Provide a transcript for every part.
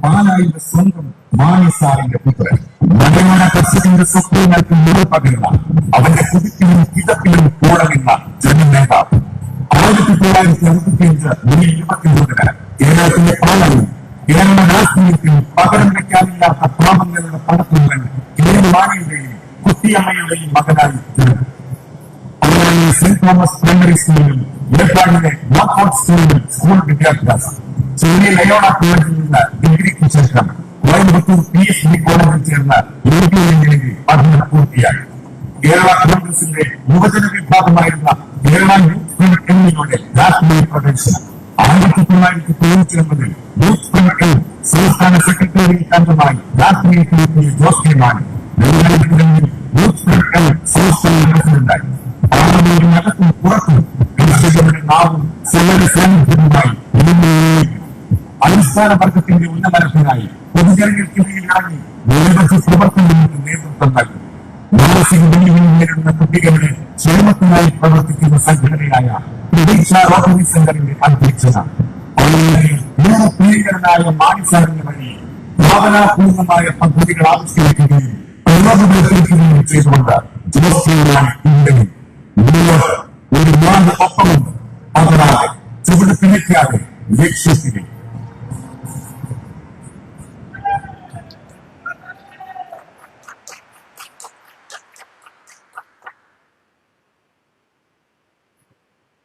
പാലായിന്റെ സ്വന്തം മാണിസാറിന്റെ പുത്രൻ. മലയാള കർഷകന്റെ സ്വപ്നങ്ങൾക്ക് നിറ പകരുന്ന, അവന്റെ കുതിപ്പിലും കിതപ്പിലും കൂടനിന്ന ജനനേതാവ്. 1965 മെയ് 23 കേരളത്തിലെ പാലായിൽ കേരള രാഷ്ട്രീയത്തിൽ പകരം വയ്ക്കാനില്ലാത്ത പ്രാബല്യങ്ങളുടെ പടത്തുന്നവൻ മാണിയുടെയും കുട്ടിയമ്മയുടെയും മകനായി തീർന്നു. സെന്റ് തോമസ് പ്രൈമറി സ്കൂളിലും ഏർപ്പാടിലെ നോക്കൌട്ട് സ്കൂളിലും സ്കൂൾ വിദ്യാഭ്യാസം. ചെറിയ ലയോള കോളേജിൽ നിന്ന് ഡിഗ്രിക്ക് ശേഷം കോയമ്പത്തൂർ PhD കോളേജിൽ ചേർന്ന യൂണിയനിൽ പഠനം പൂർത്തിയാക്കി. കേരള കോൺഗ്രസിന്റെ യുവജന വിഭാഗമായിരുന്ന കേരള യൂത്ത് ഫ്രണ്ട് എന്നിവയുടെ രാഷ്ട്രീയ പ്രവേശനം. 1999 യൂത്ത് ഫ്രണ്ട് സംസ്ഥാന സെക്രട്ടേറിയറ്റ് അംഗമായി രാഷ്ട്രീയത്തിലെത്തിയ ജോസ് കെ മാണി 2002 യൂത്ത് ഫ്രണ്ട് സംസ്ഥാന പ്രസിഡന്റായി. പാർലമെന്റിനകത്തും പുറത്തും കർഷകരുടെ നാവും സമര സാന്നിധ്യവുമായി അടിസ്ഥാന വർഗത്തിന്റെ ഉന്നമനത്തിനായി പൊതുജനങ്ങൾക്കിടയിൽ ഇറങ്ങി നിരവധി പ്രവർത്തനങ്ങൾക്ക് നേതൃത്വം നൽകി. മാനസിക വെല്ലുവിളി നേരിടുന്ന കുട്ടികളുടെ ക്ഷേമത്തിനായി പ്രവർത്തിക്കുന്ന സംഘടനയായ പ്രതീക്ഷ റോട്ടറി സെന്ററിന്റെ അധ്യക്ഷത. ഏറെ പ്രിയങ്കരനായ മാണിസാറിന്റെ വഴി ഭാവനാപൂർണമായ പദ്ധതികൾ ആവിഷ്കരിക്കുകയും പ്രയോജനപ്പെടുത്തുകയും ചെയ്തുകൊണ്ട് ജോസ് കെ മാണി ഉണ്ടെങ്കിൽ ഒരു മാന്റെ ഒപ്പമുണ്ട്. അവരാതെ ചുവട് പിടിക്കാതെ ലക്ഷ്യത്തിലേക്ക്.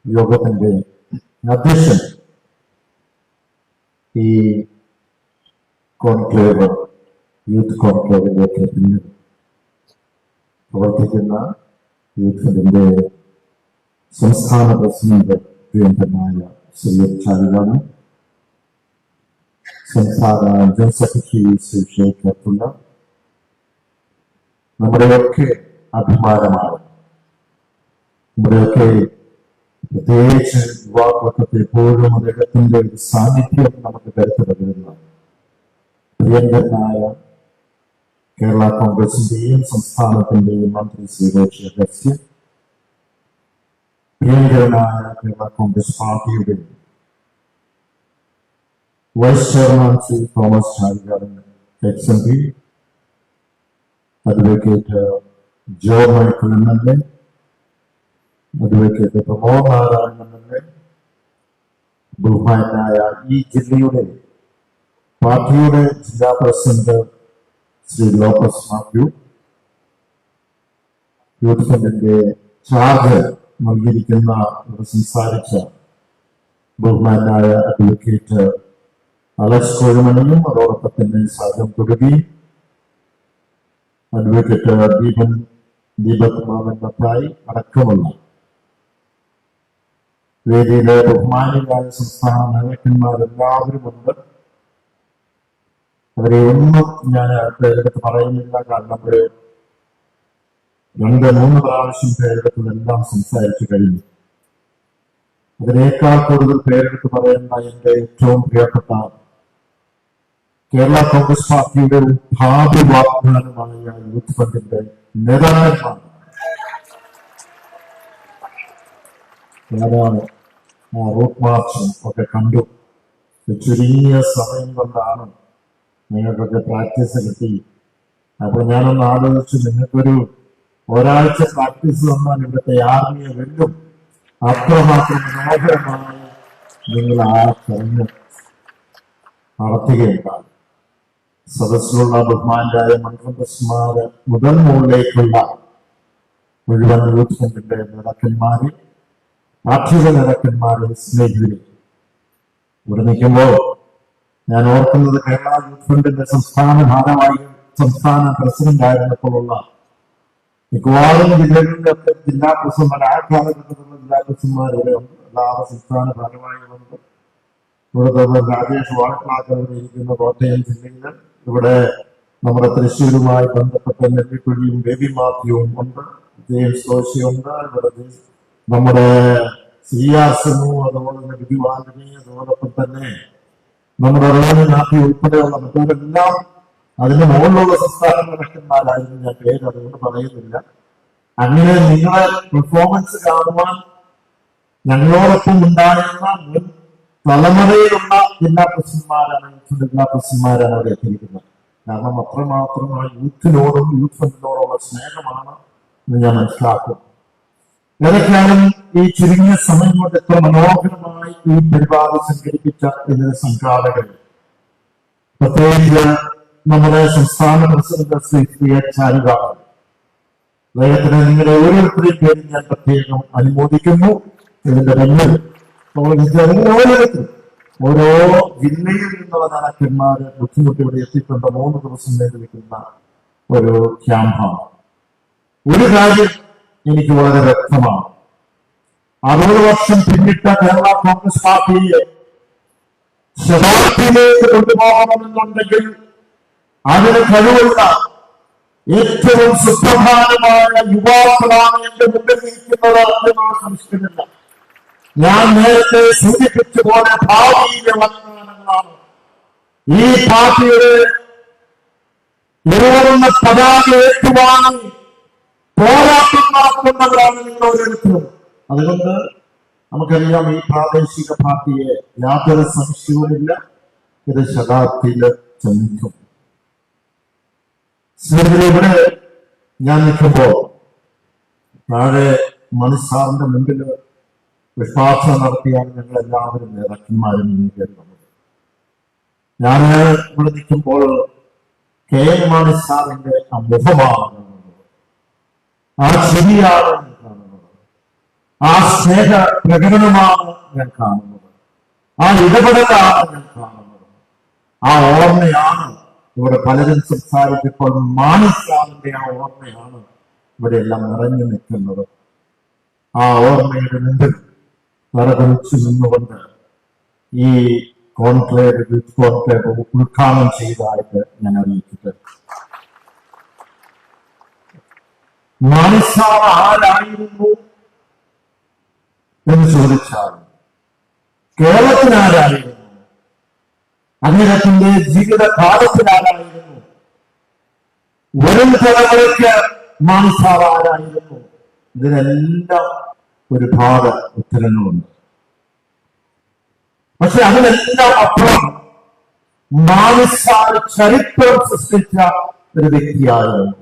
യോഗത്തിന്റെ അധ്യക്ഷൻ ഈ കോൺക്ലേവ് യൂത്ത് കോൺക്ലേവിലേക്ക് പിന്നിൽ പ്രവർത്തിക്കുന്ന യൂത്തിന്റെ സംസ്ഥാന പ്രസിഡന്റ് പ്രിയങ്കരനായ ശ്രീ ചാലിയാണ്, സംസ്ഥാന ജനറൽ സെക്രട്ടറി ശ്രീ ഷെയ്ഖ് അബ്ദുള്ള, നമ്മുടെയൊക്കെ അഭിമാനമാണ്, നമ്മുടെയൊക്കെ പ്രത്യേകിച്ച് യുവാക്കൾക്ക് എപ്പോഴും അദ്ദേഹത്തിന്റെ ഒരു സാന്നിധ്യം നമുക്ക് കരുത്ത് പകരുന്ന പ്രിയങ്കരനായ കേരള കോൺഗ്രസിന്റെയും സംസ്ഥാനത്തിന്റെയും മന്ത്രി ശ്രീ റോഷി അഗസ്ത്യ, പ്രിയങ്കരനായ കേരള കോൺഗ്രസ് പാർട്ടിയുടെ vice chairman Shri Thomas Chazhikadan XMP, advocate Jo Michael MLA, advocate Pramod Narayanan MLA, ബഹുമാനായ ഈ ജില്ലയുടെ പാർട്ടിയുടെ ജില്ലാ പ്രസിഡന്റ് ശ്രീ ലോപ്പസ് മാത്യു, യൂത്ത് ഫണ്ടിന്റെ ചാർജ് നൽകിയിരിക്കുന്ന സംസാരിച്ച ബഹുമാനായ അഡ്വക്കേറ്റ് അലക്സ് കോഴുമണിയും, അതോടൊപ്പം തന്നെ സാജം തൊടുകി, അഡ്വക്കേറ്റ് ദീപക് മാമൻ മത്തായി അടക്കമുള്ള വേദിയിലെ ബഹുമാനികളായ സംസ്ഥാന നേതാക്കന്മാരെല്ലാവരും ഉണ്ട്. അവരെ ഒന്നും ഞാൻ പേരെടുത്ത് പറയുന്നില്ല, കാരണം അവര് 2-3 പ്രാവശ്യം പേരെടുത്തതെല്ലാം സംസാരിച്ചു കഴിഞ്ഞു. അതിനേക്കാൾ കൂടുതൽ പേരെടുത്ത് പറയുന്ന എന്റെ ഏറ്റവും പ്രിയപ്പെട്ട കേരള കോൺഗ്രസ് പാർട്ടിയുടെ ഭാവി വാഗ്ദാനമായ യൂത്ത് ഫണ്ടിന്റെ നേതാക്കന്മാർ. ഞാനാണ് റൂട്ട് മാർച്ചും ഒക്കെ കണ്ടു. ചുരുങ്ങിയ സമയം കൊണ്ടാണ് നിങ്ങൾക്കൊക്കെ പ്രാക്ടീസ് കിട്ടി. അപ്പൊ ഞാനൊന്ന് ആലോചിച്ചു, നിങ്ങൾക്കൊരു ഒരാഴ്ച പ്രാക്ടീസ് തന്നാൽ ഇവിടുത്തെ ആർമിയെ വെല്ലും. അത്രമാത്രം മനോഹരമായി നിങ്ങൾ ആ ചടങ്ങ് നടത്തുകയുണ്ടാകും. സദസ്സിലുള്ള ബഹുമാനായ മന്ത്രിമാര് മുതൽ മുകളിലേക്കുള്ള മുഴുവൻ യൂത്ത് ഫണ്ടിന്റെ നേതാക്കന്മാരെ, രാഷ്ട്രീയ നേതാക്കന്മാരെ, സ്നേഹിതരെ, ഇവിടെ നിൽക്കുമ്പോൾ ഞാൻ ഓർക്കുന്നത് കേരള യൂത്ത് ഫണ്ടിന്റെ സംസ്ഥാന ഭാരവാഹി, സംസ്ഥാന പ്രസിഡന്റ് ആയിരുന്നപ്പോഴുള്ള മിക്കവാറും ജില്ലകളിലൊക്കെ ജില്ലാ പ്രസിഡന്റ്, ആ കാലഘട്ടത്തിലുള്ള ജില്ലാ പ്രസിഡന്മാർ ഇവിടെ ഉണ്ട്. എല്ലാവരും സംസ്ഥാന ഭാരവാഹികളുണ്ട്. ഇവിടെ രാജേഷ് വാഴക്കാക്കർ ഇരിക്കുന്ന കോട്ടയം ജില്ലയിൽ, ഇവിടെ നമ്മുടെ തൃശ്ശൂരുമായി ബന്ധപ്പെട്ട നെല്ലിക്കുഴിയും ബേബി മാത്യുവും ഉണ്ട്, ജെയിംസ് ജോഷിയുണ്ട്, ഇവിടെ നമ്മുടെ CR സിനു, അതുപോലെ തന്നെ ബിജു ആന്റണി, അതോടൊപ്പം തന്നെ നമ്മുടെ റോണി നാട്ടി ഉൾപ്പെടെയുള്ള മറ്റവരെല്ലാം അതിന് മുകളിലുള്ള സംസ്ഥാന നേതാക്കന്മാരായിരുന്നു. ഞാൻ പേര് അതുകൊണ്ട് പറയുന്നില്ല. അങ്ങനെ നിങ്ങളെ പെർഫോമൻസ് കാണുവാൻ ഞങ്ങളോടൊപ്പം ഉണ്ടായിരുന്ന മുൻ തലമുറയിലുള്ള ജില്ലാ പ്രസിഡന്റുമാരാണ്, ജില്ലാ പ്രസിഡന്റുമാരാണ് അവിടെ എത്തിയിരിക്കുന്നത്. കാരണം അത്രമാത്രം ആ യൂത്തിനോടും യൂത്ത് ഫണ്ടിനോടുള്ള സ്നേഹമാണ് എന്ന് ഞാൻ മനസ്സിലാക്കും. ഏതൊക്കെയാലും ഈ ചുരുങ്ങിയ സമയം കൊണ്ട് എത്ര മനോഹരമായി ഈ പരിപാടി സംഘടിപ്പിച്ച ഇതിന്റെ സംഘാടകർ, പ്രത്യേകിച്ച് നമ്മുടെ സംസ്ഥാന പ്രസിഡന്റ് ശ്രീ പി എച്ച് ചാരുകാടൻ, അദ്ദേഹത്തിന് നിങ്ങളുടെ ഓരോരുത്തരെയും പേര് ഞാൻ പ്രത്യേകം അനുമോദിക്കുന്നു. ഇതിന്റെ മുന്നിൽ ഓരോ ജില്ലയിൽ നിന്നുള്ള നേതാക്കന്മാര് ബുദ്ധിമുട്ട് ഇവിടെ എത്തിക്കൊണ്ട് 3 ദിവസം നീണ്ടുനിൽക്കുന്ന ഒരു ക്യാമ്പാണ്. ഒരു കാര്യം എനിക്ക് വളരെ വ്യക്തമാണ്. 60 വർഷം പിന്നിട്ട കേരള കോൺഗ്രസ് പാർട്ടിയെ ശതാബ്ദിയിലേക്ക് കൊണ്ടുപോകണമെന്നുണ്ടെങ്കിൽ അതിന് കഴിവുള്ള ഏറ്റവും സുപ്രധാനമായ യുവാക്കളാണ് എന്റെ മുമ്പിൽ നിൽക്കുന്നത് എന്നാണ് സംശയമില്ല. ഞാൻ നേരത്തെ സൂചിപ്പിച്ച പോലെ ഭാവിയിലെ വാഗ്ദാനങ്ങളാണ് ഈ പാർട്ടിയുടെ ഉയർന്ന പതാക ഏറ്റുവാങ്ങി പോരാട്ടം നടത്തുന്നവരാണ് നിങ്ങൾ ഓരോരുത്തരും. അതുകൊണ്ട് നമുക്കറിയാം, ഈ പ്രാദേശിക പാർട്ടിയെ യാതൊരു സംശയവുമില്ല, ഇത് ശതാബ്ദിയിൽ ചലിക്കും. ഇവിടെ ഞാൻ നിൽക്കുമ്പോൾ താഴെ മണിസാറിന്റെ മുമ്പിൽ വിശ്വാസം നടത്തിയാണ് ഞങ്ങൾ എല്ലാവരും നേതാക്കന്മാരും മുന്നിൽ വന്നത്. ഞാൻ ഇവിടെ നിൽക്കുമ്പോൾ കെ എം മാണി സാറിന്റെ ആ മുഖമാണ് കാണുന്നത്, ആ ചിരിയാണ് കാണുന്നത്, ആ സ്നേഹ പ്രകടനമാണ് ഞാൻ കാണുന്നത്, ആ ഇടപെടലാണ് ഞാൻ കാണുന്നത്. ആ ഓർമ്മയാണ് ഇവിടെ പലരും സംസാരിച്ചപ്പോൾ മാണി സാറിന്റെ ആ ഓർമ്മയാണ് ഇവിടെ എല്ലാം നിറഞ്ഞു നിൽക്കുന്നത്. ആ ഓർമ്മയുടെ മുമ്പിൽ തറകുറിച്ച് നിന്നുകൊണ്ട് ഈ കോൺക്ലേവ് യൂത്ത് കോൺക്ലേവ് ഉദ്ഘാടനം ചെയ്തതായിട്ട് ഞാൻ അറിയിച്ചിട്ട്, മാണി സാർ ആരായിരുന്നു എന്ന് ചോദിച്ചാൽ കേരളത്തിനാരായിരുന്നു, അദ്ദേഹത്തിന്റെ ജീവിതകാലത്തിനാരായിരുന്നു, വരും തലമുറയ്ക്ക് മാണി സാർ ആരായിരുന്നു, ഇതിനെല്ലാം ഒരുപാട് ഉത്തരങ്ങളുണ്ട്. പക്ഷെ അതിനെല്ലാം അപ്പുറം മാണി സാർ ചരിത്രം സൃഷ്ടിച്ച ഒരു വ്യക്തിയായിരുന്നു,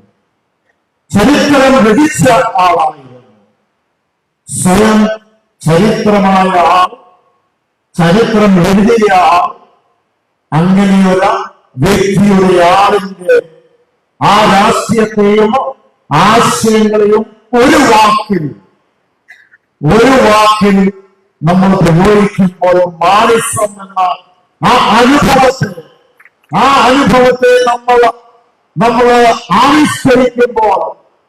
ചരിത്രം രചിച്ച ആളായിരുന്നു, സ്വയം ചരിത്രമായ ആൾ, ചരിത്രം എഴുതിയ ആൾ. അങ്ങനെയുള്ള വ്യക്തിയുടെ ആളിന്റെ ആ രാഷ്ട്രീയത്തെയും ആശയങ്ങളെയും ഒരു വാക്കിൽ നമ്മൾ പ്രയോഗിക്കുമ്പോൾ മാണിസം എന്ന ആ അനുഭവത്തെ നമ്മൾ ആവിഷ്കരിക്കുമ്പോൾ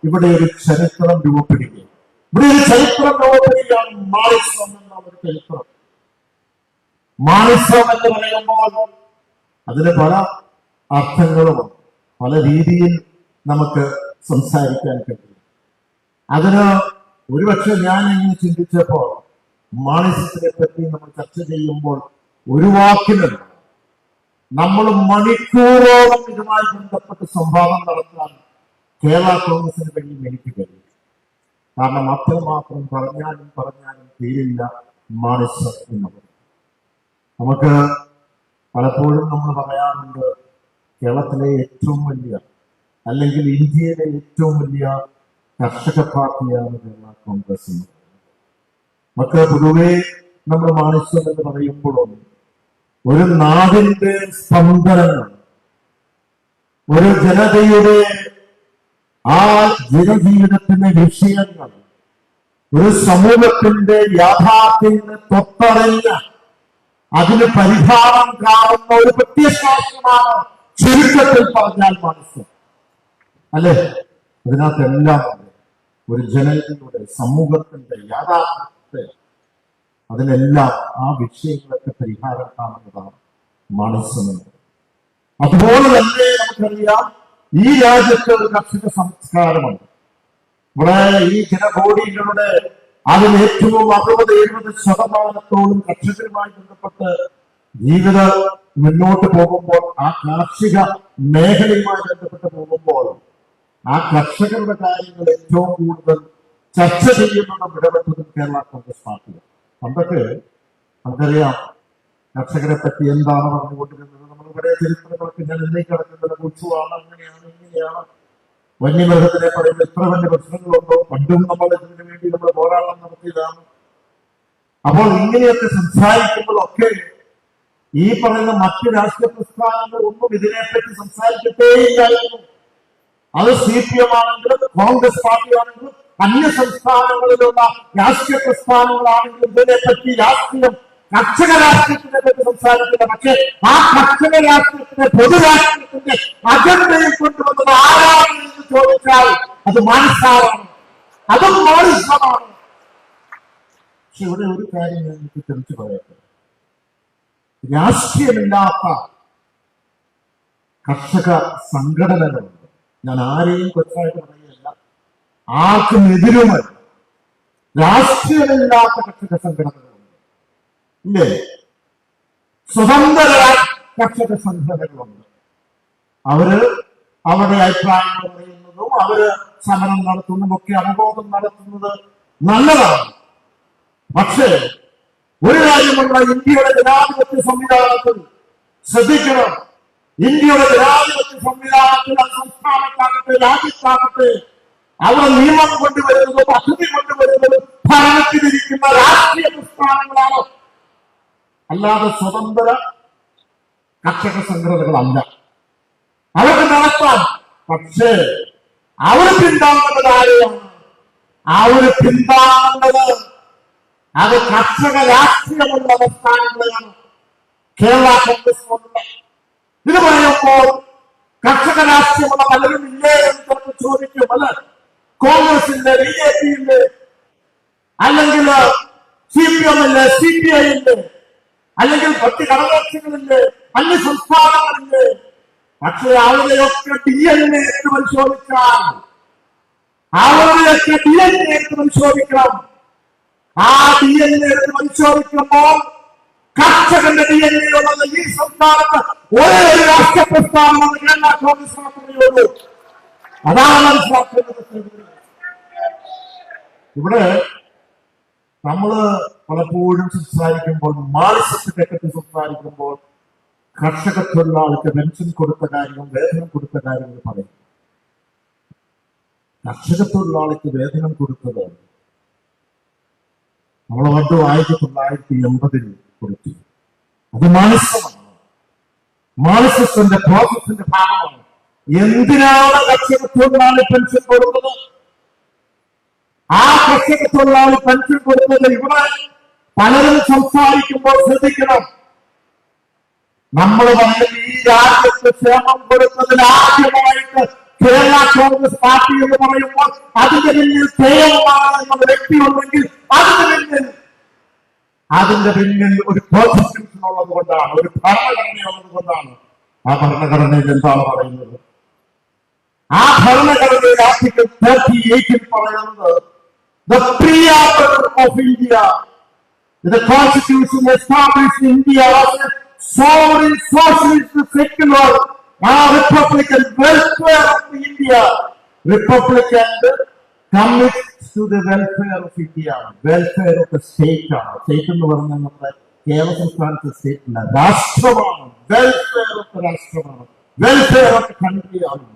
ഇവിടെ ഒരു ചരിത്രം രൂപപ്പെടുകയാണ്. ഇവിടെ ഒരു ചരിത്രം രൂപപ്പെടുകയാണ് മാണിസം എന്ന ഒരു ചരിത്രം. മാണിസം എന്ന് പറയുമ്പോൾ അതിന് പല അർത്ഥങ്ങളും പല രീതിയിൽ നമുക്ക് സംസാരിക്കാൻ കഴിയും. അതിന് ഒരുപക്ഷെ ഞാൻ ഇങ്ങനെ ചിന്തിച്ചപ്പോൾ മാണിസത്തിനെ പറ്റി നമ്മൾ ചർച്ച ചെയ്യുമ്പോൾ ഒരു വാക്കിലല്ല, നമ്മൾ മണിക്കൂറോളം ഇതുമായി ബന്ധപ്പെട്ട് സംവാദം നടത്താൻ കേരള കോൺഗ്രസിന് കഴിയും, എനിക്ക് കഴിയും. കാരണം അത്രമാത്രം പറഞ്ഞാലും തീരില്ല മാണിസം എന്നത്. നമുക്ക് പലപ്പോഴും നമ്മൾ പറയാറുണ്ട്, കേരളത്തിലെ ഏറ്റവും വലിയ അല്ലെങ്കിൽ ഇന്ത്യയിലെ ഏറ്റവും വലിയ കർഷക പാർട്ടിയാണ് കേരള കോൺഗ്രസ് എന്ന് പറയുന്നത്. നമുക്ക് പൊതുവെ നമ്മൾ മാണിസം എന്ന് പറയുമ്പോഴും ഒരു നാടിന്റെ സ്പന്ദനങ്ങൾ, ഒരു ജനതയുടെ ആ ജനജീവിതത്തിന്റെ വിഷയങ്ങൾ, ഒരു സമൂഹത്തിന്റെ യാഥാർത്ഥ്യങ്ങളെ തൊട്ടറിഞ്ഞ അതിന് പരിഹാരം കാണുന്ന ഒരു പ്രത്യയശാസ്ത്രമാണ് ചുരുക്കത്തിൽ പറഞ്ഞാൽ മാണിസം, അല്ലെ? അതിനകത്തെല്ലാം ഒരു ജനതയുടെ സമൂഹത്തിന്റെ യാഥാർത്ഥ്യത്തെ അതിനെല്ലാം ആ വിഷയങ്ങളൊക്കെ പരിഹാരം കാണുന്നതാണ് മാണിസം. അതുപോലെ തന്നെ നമുക്കറിയാം, ഈ രാജ്യത്ത് ഒരു കർഷക സംസ്കാരമുണ്ട്. ഇവിടെ ഈ ജനകോടികളുടെ അതിൽ ഏറ്റവും 60-70% കർഷകരുമായി ബന്ധപ്പെട്ട് ജീവിതം മുന്നോട്ട് പോകുമ്പോൾ, ആ കാർഷിക മേഖലയുമായി ബന്ധപ്പെട്ട് പോകുമ്പോൾ ആ കർഷകരുടെ കാര്യങ്ങൾ ഏറ്റവും കൂടുതൽ ചർച്ച ചെയ്യുന്നതും ഇടപെട്ടതും കേരള കോൺഗ്രസ് പാർട്ടിയാണ്. പണ്ടൊക്കെ നമുക്കറിയാം, കർഷകരെ പറ്റി എന്താണ് പറഞ്ഞുകൊണ്ടിരുന്നത്? നമ്മൾ പഴയ ചരിത്രങ്ങളൊക്കെ ഞാൻ ഇതിലേക്ക് കിടക്കുന്നത് കൊച്ചുവാണ്, അങ്ങനെയാണ്, ഇങ്ങനെയാണ്. വന്യമൃഗത്തിനെ പറയുമ്പോൾ എത്ര വലിയ പ്രശ്നങ്ങളുണ്ടോ? പണ്ടും നമ്മൾ ഇതിനു വേണ്ടി നമ്മൾ പോരാട്ടം നടത്തിയതാണ്. അപ്പോൾ ഇങ്ങനെയൊക്കെ സംസാരിക്കുമ്പോഴൊക്കെ ഈ പറയുന്ന മറ്റ് രാഷ്ട്രീയ പ്രസ്ഥാനങ്ങൾ ഒന്നും ഇതിനെപ്പറ്റി സംസാരിക്കത്തേയില്ലായിരുന്നു. അത് CPM ആണെങ്കിലും കോൺഗ്രസ് പാർട്ടിയാണെങ്കിലും അന്യ സംസ്ഥാനങ്ങളിലുള്ള രാഷ്ട്രീയ പ്രസ്ഥാനങ്ങളാണെങ്കിലും ഇതിനെപ്പറ്റി രാഷ്ട്രീയം, കർഷക രാഷ്ട്രീയത്തിനെ പറ്റി സംസാരിക്കില്ല. പക്ഷേ ആ കർഷക രാഷ്ട്രീയത്തിന്റെ പൊതുരാഷ്ട്രീയത്തിന്റെ അജണ്ടയിൽ കൊണ്ടുവന്നത് ആരാണെന്ന് ചോദിച്ചാൽ അത് മാനസാറാണ്, അതും മാനുഷമാണ്. പക്ഷെ ഇവിടെ ഒരു കാര്യം ഞാൻ എനിക്ക് തെളിച്ചു പറയട്ടെ, രാഷ്ട്രീയമില്ലാത്ത കർഷക സംഘടനകളുണ്ട്. ഞാൻ ആരെയും കൊച്ചായിട്ട് പറയുകയല്ല, ആർക്കും എതിരുമല്ല. രാഷ്ട്രീയമില്ലാത്ത കർഷക സംഘടനകളുണ്ട്, ഇല്ലേ? സ്വതന്ത്ര കർഷക സംഘടനകളുണ്ട്. അവര് അവരുടെ അഭിപ്രായങ്ങൾ പറയുന്നതും അവര് സമരം നടത്തുന്നതും ഒക്കെ അവബോധം നടത്തുന്നത് നല്ലതാണ്. പക്ഷേ ഒരു കാര്യമുള്ള, ഇന്ത്യയുടെ ജനാധിപത്യ സംവിധാനത്തിൽ ശ്രദ്ധിക്കണം. ഇന്ത്യയുടെ ജനാധിപത്യ സംവിധാനത്തിൽ സംസ്ഥാനത്താകട്ടെ രാജ്യത്താകട്ടെ അവിടെ നിയമം കൊണ്ടുവരുന്നത്, പദ്ധതി കൊണ്ടുവരുന്നത് ഭരണത്തിലിരിക്കുന്ന രാഷ്ട്രീയ പ്രസ്ഥാനങ്ങളാണ്, അല്ലാതെ സ്വതന്ത്ര കർഷക സംഘടനകളല്ല. അവർക്ക് നടത്താം. പക്ഷേ അവർ പിന്താങ്ങേണ്ടത് ആരെയാണ്? അവർ പിന്താങ്ങേണ്ടത് അത് കർഷക രാഷ്ട്രീയമുള്ള പ്രസ്ഥാനങ്ങളെയാണ്. കേരള കോൺഗ്രസ് കൊണ്ട് ഇത് പറയുമ്പോൾ കർഷക രാഷ്ട്രീയമുള്ള പലരും ഇല്ലേ എന്ന് ചിലപ്പോൾ ചോദിക്കും. അല്ല, കോൺഗ്രസിന്റെ, BJP ഇല്ലേ, അല്ലെങ്കിൽ CPM ഇല്ലേ, CPI ഇല്ലേ, അല്ലെങ്കിൽ മറ്റ് ഘടകകക്ഷികളില്ലേ, അന്യ സംസ്ഥാനങ്ങളില്ലേ? പക്ഷെ അവരെയൊക്കെ DNA എടുത്ത് പരിശോധിച്ചാൽ, അവരെയൊക്കെ DNA എടുത്ത് പരിശോധിക്കണം. ആ DNA എടുത്ത് പരിശോധിക്കുമ്പോൾ കർഷകന്റെ DNA ഉള്ളത് ഈ സംസ്ഥാനത്ത് ഒരേ ഒരു രാഷ്ട്രീയ പ്രസ്ഥാനമാണ്, കേരള കോൺഗ്രസ് മാത്രമേ ഉള്ളൂ. അതാണ് മനസ്സിലാക്കുന്നത്. ഇവിടെ നമ്മള് പലപ്പോഴും സംസാരിക്കുമ്പോൾ, മാർക്സിസത്തെ പറ്റി സംസാരിക്കുമ്പോൾ കർഷക തൊഴിലാളിക്ക് പെൻഷൻ കൊടുത്ത കാര്യവും വേതനം കൊടുത്ത കാര്യങ്ങൾ പറയും. കർഷക തൊഴിലാളിക്ക് വേതനം കൊടുത്തത് നമ്മൾ പണ്ട് 1980 കൊടുത്തു. അത് മാർക്സിസമാണ്, മാർക്സിസത്തിന്റെ പ്രോസസിന്റെ ഭാഗമാണ്. എന്തിനാണ് കർഷക തൊഴിലാളി പെൻഷൻ കൊടുത്തത്? ആ കർഷക തൊഴിലാളി പെൻഷൻ കൊടുത്തത് ഇവിടെ പലരും സംസാരിക്കുമ്പോൾ ശ്രദ്ധിക്കണം. നമ്മൾ പറഞ്ഞ ഈ രാജ്യത്ത് ക്ഷേമം കൊടുത്തതിൽ ആദ്യമായിട്ട് കേരള കോൺഗ്രസ് പാർട്ടി എന്ന് പറയുമ്പോൾ അതിന്റെ പിന്നിൽ കേരളമാണ് എന്ന വ്യക്തിയുണ്ടെങ്കിൽ അതിന്റെ പിന്നിൽ ഒരു കോൺസ്റ്റിറ്റ്യൂഷൻ ഉള്ളത് കൊണ്ടാണ്, ഒരു ഭരണഘടനയുള്ളത് കൊണ്ടാണ്. ആ ഭരണഘടനയിൽ എന്താണ് പറയുന്നത്? ആ ഭരണഘടനയിൽ ആർട്ടിക്കിൾ 38 പറയുന്നത്, the preamble of India, the constitution established India as a sovereign, socialist, secular, republican welfare of India. Republican commits to the welfare of India, welfare of the state. State എന്ന് പറഞ്ഞാൽ നമ്മുടെ കേരള സംസ്ഥാനത്തെ സ്റ്റേറ്റ് അല്ല, രാഷ്ട്രമാണ്. Welfare of the രാഷ്ട്രമാണ്, welfare of the country ആണ്.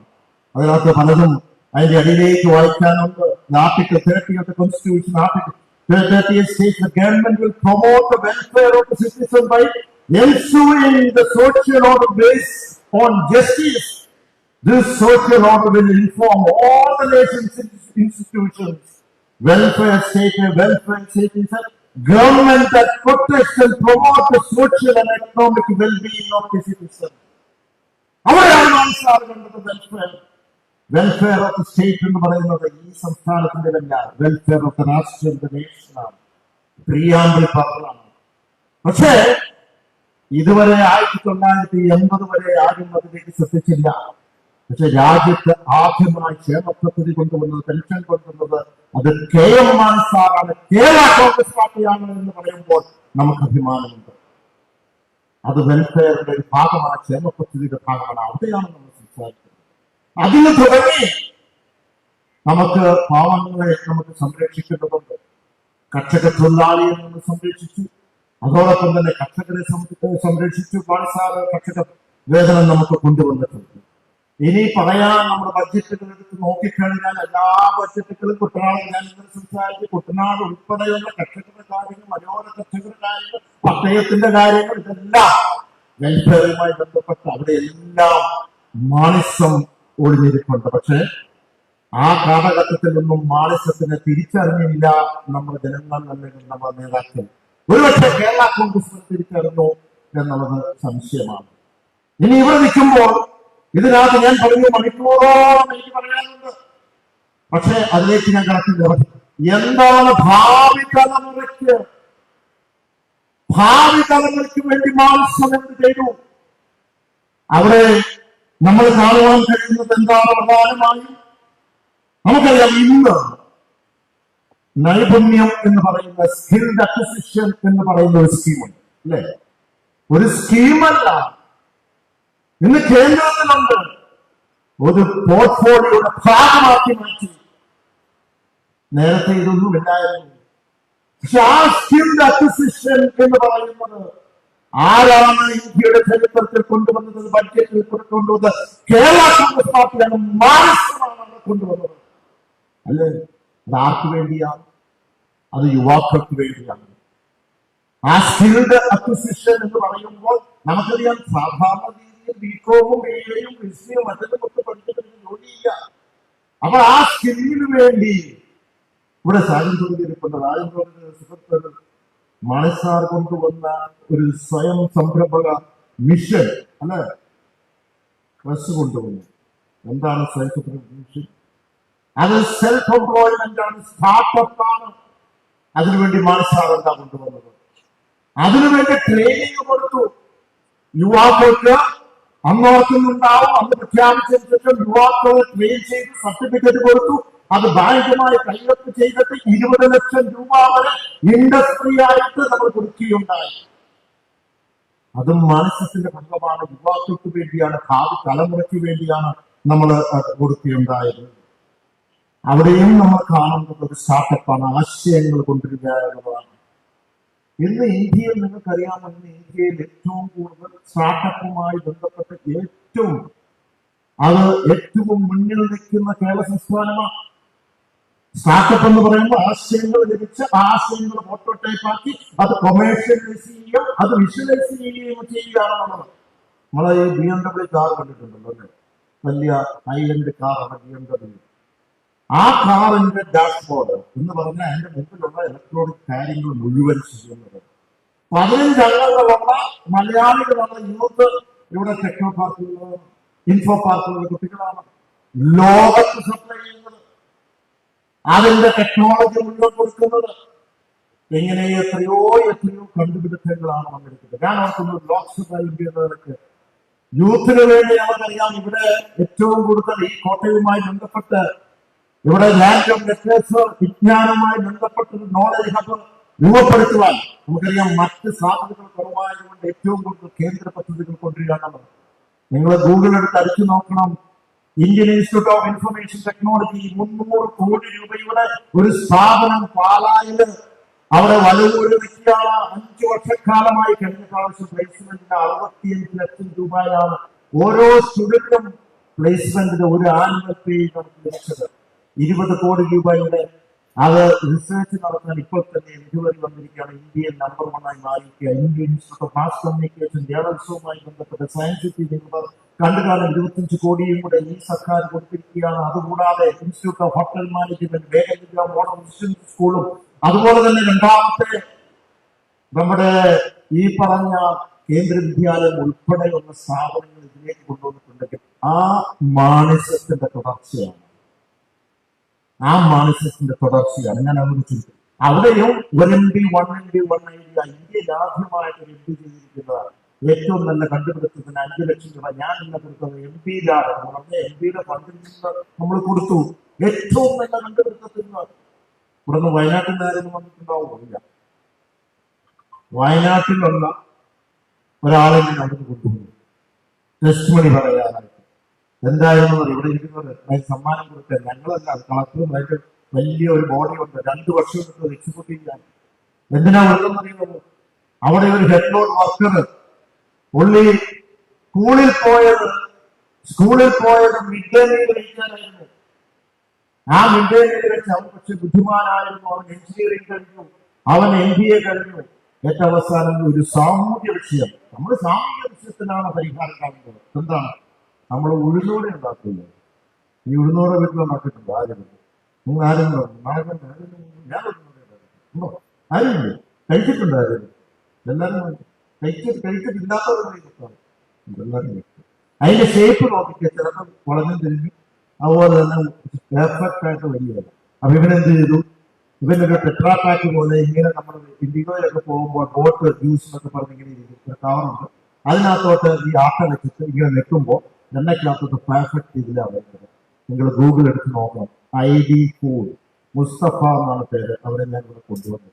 അതിനകത്ത് പലതും അതിന്റെ അടിയിലേക്ക് വായിക്കാനുണ്ട്. Article 30 of the Constitution, Article 38 states the government will promote the welfare of the citizen by ensuring the social order based on justice. This social order will inform all the nation's institutions. Welfare state is a government that protects and promotes the social and economic well-being of the citizen. അവരാണ് മനസ്സിലാക്കേണ്ടത് welfare. Welfare of the state എന്ന് പറയുന്നത് ഈ സംസ്ഥാനത്തിന്റെ അല്ല, welfare of the nation, the നേഷനാണ്. Preamble പറഞ്ഞതാണ്. പക്ഷേ ഇതുവരെ 1980 വരെ ആരും അതിലേക്ക് ശ്രദ്ധിച്ചില്ല. പക്ഷെ രാജ്യത്ത് ആദ്യമായി ക്ഷേമ പദ്ധതി കൊണ്ടുവന്നത്, പെൻഷൻ കൊണ്ടുവന്നത് അത് KM മാണി സാറാണ്, കേരള കോൺഗ്രസ് പാർട്ടിയാണ് എന്ന് പറയുമ്പോൾ നമുക്ക് അഭിമാനമുണ്ട്. അത് വെൽഫെയറിന്റെ ഒരു ഭാഗമാണ്, ക്ഷേമ പദ്ധതിയുടെ ഭാഗമാണ്. അവിടെയാണ് നമ്മൾ സംസാരിക്കുന്നത്. അതിന് തുടങ്ങി നമുക്ക് പാവങ്ങളെ നമുക്ക് സംരക്ഷിക്കേണ്ടതുണ്ട്. കർഷക തൊഴിലാളിയെ നമ്മൾ സംരക്ഷിച്ചു, അതോടൊപ്പം തന്നെ കർഷകരെ സംരക്ഷിച്ചു പാടിസാറ് കർഷക വേതനം നമുക്ക് കൊണ്ടുവന്നിട്ടുണ്ട്. ഇനി പറയാൻ നമ്മുടെ ബഡ്ജറ്റുകൾ എടുത്ത് നോക്കിക്കഴിഞ്ഞാൽ എല്ലാ ബഡ്ജറ്റുകളും കുട്ടനാട്, ഞാൻ ഇന്നലെ സംസാരിച്ച് കുട്ടനാട് ഉൾപ്പെടെയുള്ള കർഷകരുടെ കാര്യങ്ങൾ, മലയോര കർഷകരുടെ കാര്യങ്ങൾ, പട്ടയത്തിന്റെ കാര്യങ്ങൾ, ഇതെല്ലാം വെൽഫെയറുമായി ബന്ധപ്പെട്ട് അവിടെ എല്ലാം മാണിസം ഒളിഞ്ഞിരിപ്പുണ്ട്. പക്ഷെ ആ കാലഘട്ടത്തിൽ നിന്നും മാണിസത്തിനെ തിരിച്ചറിഞ്ഞില്ല നമ്മുടെ ജനങ്ങൾ അല്ലെങ്കിൽ നമ്മുടെ നേതാക്കൾ. ഒരുപക്ഷെ കേരള കോൺഗ്രസിനെ തിരിച്ചറിഞ്ഞു എന്നുള്ളത് സംശയമാണ്. ഇനി ഇവിടെ നിൽക്കുമ്പോൾ ഇതിനകത്ത് ഞാൻ പറഞ്ഞു മണിക്കൂറോളം എനിക്ക് പറയാനുണ്ട്. പക്ഷെ അതിലേക്ക് ഞാൻ കടക്കില്ല. എന്താണ് ഭാവി തലമുറയ്ക്ക് വേണ്ടി മാംസം എന്ത് ചെയ്തു? അവിടെ നമ്മൾ കാണുവാൻ കഴിയുന്നത് എന്താണ്? പ്രധാനമായും നമുക്കറിയാം, ഇന്ന് നൈപുണ്യം എന്ന് പറയുന്ന സ്കിൽഡ് അക്വിസിഷൻ എന്ന് പറയുന്ന ഒരു സ്കീമുണ്ട്, അല്ലെ? ഒരു സ്കീമല്ല, ഇന്ന് കേന്ദ്രത്തിലുണ്ട്. ഒരു പോർട്ട്ഫോളിയോയുടെ ഭാഗമാക്കി മാറ്റി. നേരത്തെ ഇതൊന്നും ഇല്ലായിരുന്നു. പക്ഷെ ആ സ്കിൽഡ് അക്വിസിഷൻ എന്ന് പറയുന്നത് ആരാണ് ഇന്ത്യയുടെ ചരിത്രത്തിൽ കൊണ്ടുവന്നത്? ബഡ്ജറ്റിൽ കൊണ്ടുവന്നത് കേരള കോൺഗ്രസ് പാർട്ടിയാണ്. മാനസമാണ് കൊണ്ടുവന്നത്, അല്ലെ? അത് ആർക്ക് വേണ്ടിയാണ്? അത് യുവാക്കൾക്ക് വേണ്ടിയാണ്. ആ സ്കിൽഡ് അക്വിസിഷൻ എന്ന് പറയുമ്പോൾ നമുക്കറിയാം, സാധാരണ രീതിയിൽ ബികോമും ബിഎയും ബിസിയും മറ്റൊന്നും ഒക്കെ പഠിച്ചിട്ട് ജോലിയില്ല. അപ്പൊ ആ സ്കില്ലിന് വേണ്ടി ഇവിടെ സാഹചര്യപ്പെട്ട് സുഹൃത്തുക്കൾ മാണിസാർ കൊണ്ടുവന്ന ഒരു സ്വയം സംരംഭക മിഷൻ, അല്ലെ? ബസ് കൊണ്ടുവന്നു. എന്താണ് സ്വയം സംരംഭക മിഷൻ? അത് സെൽഫ് എംപ്ലോയ്മെന്റ് ആണ്, സ്റ്റാർട്ടപ്പ് ആണ്. അതിനുവേണ്ടി മാണിസാർ എന്താ കൊണ്ടുവന്നത്? അതിനുവേണ്ടി ട്രെയിനിങ് കൊടുത്തു യുവാക്കൾക്ക്. അന്നോർക്കുന്നുണ്ടാവും, അന്ന് പ്രഖ്യാപിച്ചതിന് ശേഷം യുവാക്കളെ ട്രെയിൻ ചെയ്ത് സർട്ടിഫിക്കറ്റ് കൊടുത്തു. അത് ബാങ്കുമായി കൈവപ്പ് ചെയ്തിട്ട് 20 ലക്ഷം രൂപ വരെ ഇൻഡസ്ട്രി ആയിട്ട് നമ്മൾ കൊടുക്കുകയുണ്ടായി. അതും മാനസത്തിന്റെ ഭാഗമാണ്. യുവാക്കൾക്ക് വേണ്ടിയാണ്, ഭാവി തലമുറയ്ക്ക് വേണ്ടിയാണ് നമ്മൾ കൊടുക്കുകയുണ്ടായത്. അവിടെയും നമ്മൾ കാണുന്നത് ഒരു സ്റ്റാർട്ടപ്പാണ്, ആശയങ്ങൾ കൊണ്ടുവരിക എന്നുള്ളതാണ്. ഇന്ന് ഇന്ത്യയിൽ നിങ്ങൾക്കറിയാം, ഇന്ന് ഇന്ത്യയിൽ ഏറ്റവും കൂടുതൽ സ്റ്റാർട്ടപ്പുമായി ബന്ധപ്പെട്ട് ഏറ്റവും മുന്നിൽ നിൽക്കുന്ന കേരള സംസ്ഥാനമാണ്. സ്റ്റാർട്ടപ്പ് എന്ന് പറയുമ്പോൾ ആശയങ്ങൾ ലഭിച്ച് ആശയങ്ങൾ ഫോട്ടോടൈപ്പ് ആക്കി അത് കൊമേഴ്ഷ്യലൈസ് ചെയ്യുക, അത് വിഷ്വലൈസ് ചെയ്യുകയാണെന്നുള്ളത്. നമ്മളെ ഈ BMW കാർ കണ്ടിട്ടുണ്ടല്ലോ, അല്ലെ? വലിയ ഹൈലൻഡ് കാറാണ് BMW. ആ കാറിന്റെ ഡാഷ്ബോർഡ് എന്ന് പറഞ്ഞാൽ അതിന്റെ മുമ്പിലുള്ള ഇലക്ട്രോണിക് കാര്യങ്ങൾ മുഴുവൻ ചെയ്യുന്നത് 15 അംഗങ്ങളുള്ള മലയാളികളുള്ള യൂത്ത് ഇവിടെ ടെക്നോ പാർക്കുകൾ, ഇൻഫോ പാർക്കുകളുടെ കുട്ടികളാണ് ലോകത്ത് സപ്ലൈ ചെയ്യുന്നത്. അതിന്റെ ടെക്നോളജി മുഴുവൻ കൊടുക്കുന്നത്. എങ്ങനെ എത്രയോ കണ്ടുപിടുത്തങ്ങളാണ് വന്നിരിക്കുന്നത്. ഞാൻ ഓർക്കുന്നത് ലോക്സഭ ഇന്ത്യക്ക് യൂത്തിന് വേണ്ടി നമുക്കറിയാം, ഇവിടെ ഏറ്റവും കൂടുതൽ ഈ കോട്ടയുമായി ബന്ധപ്പെട്ട് ഇവിടെ ലാൻഡ് ഓഫ് ലെറ്റേഴ്സ് വിജ്ഞാനവുമായി ബന്ധപ്പെട്ടൊരു നോളജ് ഹബ് രൂപപ്പെടുത്തുവാൻ നമുക്കറിയാം. മറ്റ് സാധ്യതകൾ കുറവായതുകൊണ്ട് ഏറ്റവും കൂടുതൽ കേന്ദ്ര പദ്ധതികൾ കൊണ്ടുവരികയാണ്. നിങ്ങൾ ഗൂഗിൾ എടുത്ത് അടിച്ചു നോക്കണം. Indian Institute of information technology 300 കോടി രൂപയുടെ ഒരു സ്ഥാപനം പാലായില് അവിടെ വലവൂര് നിൽക്കുകയാണ്. 5 വർഷക്കാലമായി കഴിഞ്ഞ പ്രാവശ്യം പ്ലേസ്മെന്റിന് 65 ലക്ഷം രൂപയാണ് ഓരോ സ്റ്റുഡന്റും പ്ലേസ്മെന്റിന് ഒരു ആനുവൽ പേ നമുക്ക് ലഭിച്ചത്. 20 കോടി രൂപയുടെ അത് റിസർച്ച് നടത്താൻ ഇപ്പോൾ തന്നെ എൻക്വയറി വന്നിരിക്കുകയാണ്. ഇന്ത്യയിൽ നമ്പർ 1 ആയി മാറിയിരിക്കുക. Indian Institute of Mass Communication ജേർണലിസവുമായി ബന്ധപ്പെട്ട സയന്റിഫിക് കണ്ടുകാലം 25 കോടിയും കൂടെ ഈ സർക്കാർ കൊടുത്തിരിക്കുകയാണ്. അതുകൂടാതെ ഇൻസ്റ്റിറ്റ്യൂട്ട് ഓഫ് ഹോട്ടൽ മാനേജ്മെന്റ്, വേഗവിദ്യ മോഡൽ റെസിഡൻഷ്യൽ സ്കൂളും, അതുപോലെ തന്നെ രണ്ടാമത്തെ നമ്മുടെ ഈ പറഞ്ഞ കേന്ദ്ര വിദ്യാലയം ഉൾപ്പെടെയുള്ള സ്ഥാപനങ്ങൾ ഇതിലേക്ക് കൊണ്ടുവന്നിട്ടുണ്ടെങ്കിൽ ആ മാനസത്തിന്റെ തുടർച്ചയാണ്. ഞാൻ അവിടെ ചിന്തിക്കും. അവിടെയും 1 MB 1 ഐഡിയ ഇന്ത്യയിൽ ആദ്യമായിട്ട് MB ചെയ്തിരിക്കുന്നതാണ്. ഏറ്റവും നല്ല കണ്ടുപിടുത്തത്തിന് 5 ലക്ഷം രൂപ ഞാൻ ഇന്ന് കൊടുത്തത് MBയിലാണ്. MBയുടെ ഫണ്ടിൽ നിന്ന് നമ്മൾ കൊടുത്തു. ഏറ്റവും നല്ല കണ്ടുപിടുത്തത്തിന് ഇവിടുന്ന് വയനാട്ടിൽ നിന്നായിരുന്നു വന്നിട്ടുണ്ടാവില്ല. വയനാട്ടിലുള്ള ഒരാളെ ഞാൻ അവിടുന്ന് കൊണ്ടുപോയി ടെസ്റ്റ് മണി പറയാനായിട്ട്. എന്തായിരുന്നു ഇവിടെ ഇരിക്കുന്നത്? അതിന് സമ്മാനം കൊടുക്കാൻ ഞങ്ങളല്ല, കളക്ടറും അതിന്റെ വലിയ ഒരു ബോഡി ഉണ്ട്. 2 വർഷം എക്സിക്യൂട്ടീവ് ചെയ്യാൻ. എന്തിനാ ഉള്ളതെന്നറിയുന്നത്? അവിടെ ഒരു ഹെഡ് ലോഡ് വർക്കർ പുള്ളി സ്കൂളിൽ പോയത് മിഡ് ഡേ മീൽ കഴിക്കാനായിരുന്നു. ആ മിഡ് ഡേ മീൽ കഴിച്ച് അവൻ പക്ഷെ ബുദ്ധിമാനായിരുന്നു. അവൻ എഞ്ചിനീയറിംഗ് കഴിഞ്ഞു, അവൻ MBA കഴിഞ്ഞു. ഏറ്റവും അവസാനം ഒരു സാമൂഹ്യ വിഷയം, നമ്മൾ സാമൂഹ്യ വിഷയത്തിനാണ് പരിഹാരം കാണുന്നത്. എന്താണ്? നമ്മൾ ഉഴുന്നോടെ ഉണ്ടാക്കില്ല. ഈ ഉഴുന്നോടെ വീട്ടിലുണ്ടാക്കിയിട്ടുണ്ട് ആരും? നിങ്ങൾ ആരും ഞാൻ ഉണ്ടോ? ആരുമില്ലേ? കഴിച്ചിട്ടുണ്ട് ആരും? എല്ലാവരും കഴിച്ചിട്ടില്ലാത്തവരും എല്ലാവരും കഴിക്കും. അതിന്റെ ഷേപ്പ് നോക്കിക്കുക, ചിലപ്പോൾ വളഞ്ഞു തിരിഞ്ഞു, അതുപോലെ തന്നെ പെർഫെക്റ്റ് ആയിട്ട് വരികയല്ല. അപ്പൊ ഇവനെന്ത് ചെയ്തു? ഇവനൊരു ടെട്രാ പാക്ക് പോലെ ഇങ്ങനെ നമ്മൾ ഇൻഡിഗോയിലൊക്കെ പോകുമ്പോൾ ബോട്ട് ജ്യൂസ് എന്നൊക്കെ പറഞ്ഞ് ഇങ്ങനെ ഇരിക്കും, കവറുണ്ട്. അതിനകത്തോട്ട് ഈ ആട്ട വെച്ചിട്ട് ഇങ്ങനെ നിൽക്കുമ്പോൾ എണ്ണയ്ക്കകത്തോട്ട് പെർഫെക്റ്റ് ഇതിലാണ് വരുന്നത്. നിങ്ങൾ ഗൂഗിൾ എടുത്ത് നോക്കണം. ID ഫുഡ് മുസ്തഫ എന്നാണ് പേര്. അവരെ ഞാൻ ഇവിടെ കൊണ്ടുവന്നത്.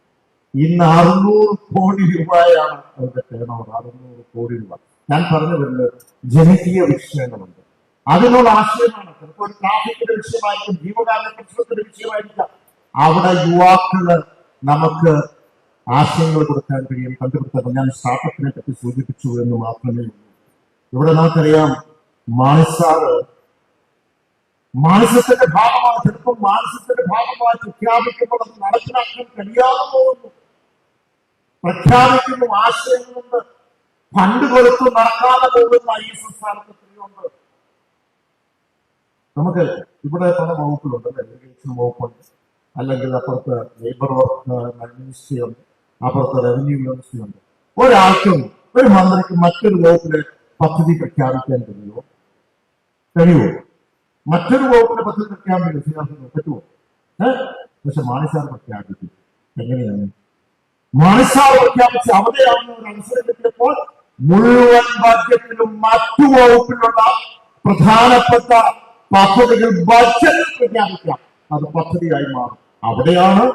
ഇന്ന് 600 കോടി രൂപയാണ് അവരുടെ ടേൺ ഓവർ. 600 കോടി രൂപ. ഞാൻ പറഞ്ഞു വരുന്നത് ജനകീയ വിഷയങ്ങളുണ്ട്, അതിനുള്ള ആശയമാണ്. ചിലപ്പോൾ ഒരു ട്രാഫിക്കിന്റെ വിഷയമായിരിക്കും, ജീവകാരുണ്യ പ്രശ്നത്തിന്റെ വിഷയമായിരിക്കാം. അവിടെ യുവാക്കള് നമുക്ക് ആശയങ്ങൾ കൊടുക്കാൻ കഴിയും, കണ്ടുപിടുത്തം. ഞാൻ സ്റ്റാർട്ടപ്പിനെ പറ്റി സൂചിപ്പിച്ചു എന്ന് മാത്രമേ ഉള്ളൂ. ഇവിടെ നമുക്കറിയാം, മാനസത്തിന്റെ ഭാഗമായി, ചിലപ്പോൾ മാനസത്തിന്റെ ഭാഗമായി പ്രഖ്യാപിക്കുമ്പോൾ അത് നടപ്പിലാക്കാൻ കഴിയാതെ പോകുന്നു. പ്രഖ്യാപിക്കുന്ന ആശയങ്ങളുണ്ട്, ഫണ്ട് കൊടുത്ത് നടക്കാതെ പോകുന്ന ഈ സംസ്ഥാനത്ത് എത്രയുണ്ട്. നമുക്ക് ഇവിടെ പല വകുപ്പുകളുണ്ട്, ഇറിഗേഷൻ വകുപ്പുണ്ട്, അല്ലെങ്കിൽ അപ്പുറത്ത് ലേബർ മിനിസ്ട്രി ഉണ്ട്, അപ്പുറത്ത് റവന്യൂ മിനിസ്ട്രി ഉണ്ട്. ഒരാൾക്കും ഒരു മന്ത്രിക്ക് മറ്റൊരു വകുപ്പിലെ പദ്ധതി പ്രഖ്യാപിക്കാൻ കഴിയുമോ? മറ്റൊരു വകുപ്പിലെ പദ്ധതി പ്രഖ്യാപിക്കാൻ പറ്റുമോ? പക്ഷെ മാണിസാർ പ്രഖ്യാപിക്കും. എങ്ങനെയാണ് മാണിസാർ പ്രഖ്യാപിച്ച് അവിടെയാണ് ഒരു അവസരം കിട്ടിയപ്പോൾ മുഴുവൻ ബഡ്ജറ്റിലും മറ്റു വകുപ്പിലുള്ള പ്രധാനപ്പെട്ട പദ്ധതികൾ ബഡ്ജറ്റിൽ പ്രഖ്യാപിക്കാം, അത് പദ്ധതിയായി മാറും. അവിടെയാണ്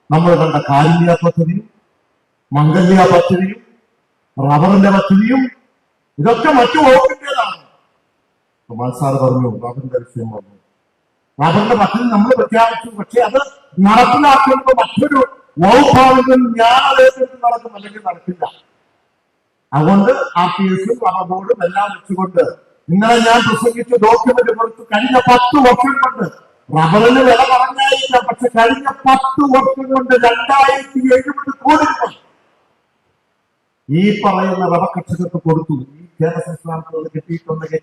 നമ്മൾ കണ്ട കാരുണ്യ പദ്ധതിയും മംഗല്യ പദ്ധതിയും റബ്ബറിന്റെ പദ്ധതിയും ഇതൊക്കെ മറ്റു വകുപ്പിന്റേതാണ്. സാർ പറഞ്ഞു, റബ്ബറിന്റെ വിഷയം പറഞ്ഞു. റബ്ബറിന്റെ പദ്ധതി നമ്മൾ പ്രഖ്യാപിച്ചു, പക്ഷെ അത് നടപ്പിലാക്കുമ്പോൾ മറ്റൊരു വകുപ്പാണെങ്കിൽ ഞാൻ അതേക്കുറിച്ച് നടക്കും, അല്ലെങ്കിൽ നടക്കില്ല. അതുകൊണ്ട് RTSഉം റബ്ബർ ബോർഡും എല്ലാം വെച്ചുകൊണ്ട് ഇന്നലെ ഞാൻ പ്രസംഗിച്ച് ഡോക്യുമെന്റ് കൊടുത്തു. കഴിഞ്ഞ 10 വർഷം കൊണ്ട് റബ്ബറിന് വില പറഞ്ഞായിരിക്കാം, പക്ഷെ കഴിഞ്ഞ 10 വർഷം കൊണ്ട് 2070 കോടി രൂപ ഈ പറയുന്ന റബ്ബർ കർഷകർക്ക് കൊടുത്തു. ഈ കേരള സംസ്ഥാനത്ത് കിട്ടിയിട്ടുണ്ടെങ്കിൽ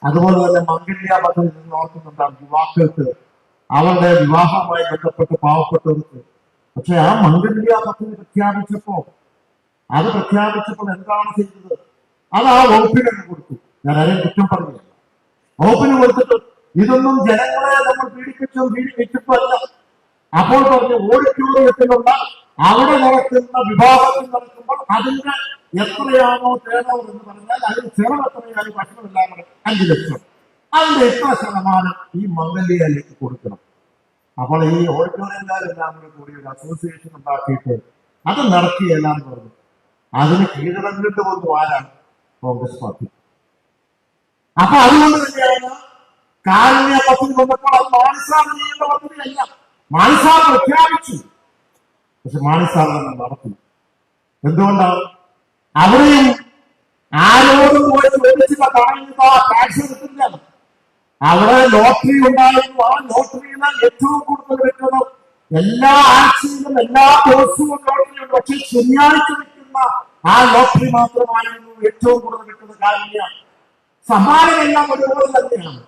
അതുപോലെ തന്നെ മംഗല്യ പദ്ധതി നിന്ന് ഓർക്കുന്നുണ്ടാകും യുവാക്കൾക്ക്, അവരുടെ വിവാഹവുമായി ബന്ധപ്പെട്ട പാവപ്പെട്ടവർക്ക്. പക്ഷെ ആ മംഗല്യ പദ്ധതി പ്രഖ്യാപിച്ചപ്പോൾ എന്താണ് ചെയ്തത്? അത് ആ വകുപ്പിന് കൊടുത്തു. ഞാൻ ആരെയും കുറ്റം പറഞ്ഞില്ല. വകുപ്പിന് കൊടുത്തിട്ട് ഇതൊന്നും ജനങ്ങളെ നമ്മൾ പീഡിപ്പിച്ചല്ല. അപ്പോൾ പറഞ്ഞു ഓഡിറ്റോറിയത്തിലുള്ള അവിടെ നടക്കുന്ന വിഭാഗത്തിൽ നടക്കുമ്പോൾ അതിന്റെ എത്രയാണോ തേനോർ എന്ന് പറഞ്ഞാൽ അതിന് ചെലവ് എത്രയായി ഭക്ഷണമില്ലാതെ 5 ലക്ഷം, അതിന്റെ എത്ര ശതമാനം ഈ മംഗല്യയിലേക്ക് കൊടുക്കണം. അപ്പോൾ ഈ ഓഡിറ്റോറിയംകാരെല്ലാം കൂടി ഒരു അസോസിയേഷൻ ഉണ്ടാക്കിയിട്ട് അത് നടക്കുകയെല്ലാം പറഞ്ഞു. അതിന് കീഴടങ്ങിട്ട് പോകുന്നു ആരാണ്? കോൺഗ്രസ് പാർട്ടി. അപ്പൊ അതുകൊണ്ട് തന്നെയാണ് കാരുണ്യ പദ്ധതി വന്നപ്പോൾ അത് മാണിസാർ ചെയ്യേണ്ട പദ്ധതിയല്ല. മാണിസാർ പ്രഖ്യാപിച്ചു, പക്ഷെ മാണിസാർ തന്നെ നടത്തി. എന്തുകൊണ്ടാണ്? അവിടെയും ആരോടും പോയി ചോദിച്ചില്ല, പറയുന്നത് ടാക്സ് എടുത്തില്ല. അവിടെ ലോട്ടറി ഉണ്ടായിരുന്നു. ആ ലോട്ടറിയിൽ ഏറ്റവും കൂടുതൽ വെക്കുന്നത് എല്ലാ ആഴ്ചയിലും എല്ലാ ദിവസവും ലോട്ടറിയുണ്ട്. പക്ഷെ ശനിയാഴ്ച വെക്കുന്ന ആ ലോട്ടറി മാത്രമായിരുന്നു ഏറ്റവും കൂടുതൽ വെക്കുന്നത്. കാര്യം സമ്മാനമെല്ലാം ഒരുപോലെ തന്നെയാണ്,